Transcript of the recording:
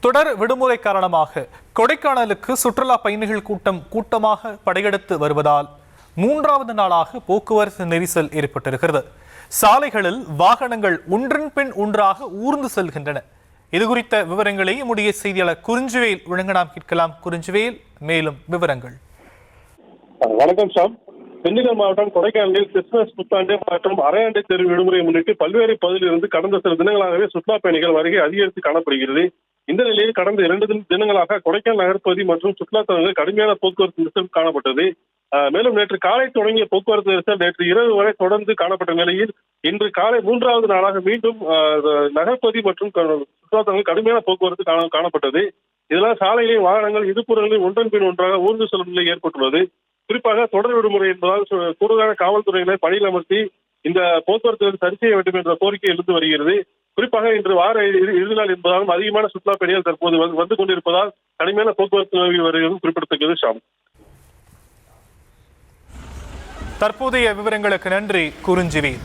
தொடர் விடுமுறை காரணமாக கொடைக்கானலுக்கு சுற்றுலா பயணிகள் கூட்டமாக படையெடுத்து வருவதால் மூன்றாவது நாளாக போக்குவரத்து நெரிசல் ஏற்பட்டிருக்கிறது. சாலைகளில் வாகனங்கள் ஒன்றின் பின் ஒன்றாக ஊர்ந்து செல்கின்றன. இது குறித்த விவரங்களை நம்முடைய செய்தியாளர் குறிஞ்சுவேல் வழங்க நாம் கேட்கலாம். குறிஞ்சுவேல், மேலும் விவரங்கள். வணக்கம் சாம். திண்டுக்கல் மாவட்டம் கொடைக்கானலில் கிறிஸ்துமஸ் புத்தாண்டு மற்றும் அரையாண்டு தேர்வு விடுமுறையை முன்னிட்டு பல்வேறு பகுதியிலிருந்து கடந்த சில தினங்களாகவே சுற்றுலா பயணிகள் வருகை அதிகரித்து காணப்படுகிறது. இந்த நிலையில் கடந்த 2 தினங்களாக கொடைக்கானல் நகர்ப்பகுதி மற்றும் சுற்றுலா தலங்களில் கடுமையான போக்குவரத்து நெரிசல் காணப்பட்டது. மேலும் நேற்று காலை தொடங்கிய போக்குவரத்து நெரிசல் நேற்று இரவு வரை தொடர்ந்து காணப்பட்ட நிலையில் இன்று காலை 3வது நாளாக மீண்டும் நகர்ப்பகுதி மற்றும் சுற்றுலா தலங்களில் கடுமையான போக்குவரத்து காணப்பட்டது. இதனால் சாலைகளில் வாகனங்கள் இருபுறங்களில் ஒன்றன் பின் ஒன்றாக ஊர்ந்து செல்லும் நிலை ஏற்பட்டுள்ளது. குறிப்பாக தொடர் விடுமுறை என்பதால் கூடுதலான காவல்துறையினர் பணியில் அமர்த்தி இந்த போக்குவரத்து சரி செய்ய வேண்டும் என்ற கோரிக்கை எழுந்து வருகிறது. குறிப்பாக இன்று வார இறுதி நாள் என்பதாலும் அதிகமான சுற்றுலா பயணிகள் தற்போது வந்து கொண்டிருப்பதால் கடுமையான போக்குவரத்து நிலவி வருகிறது குறிப்பிடத்தக்கது. ஷாம், தற்போதைய விவரங்களுக்கு நன்றி குறிஞ்சுவேல்.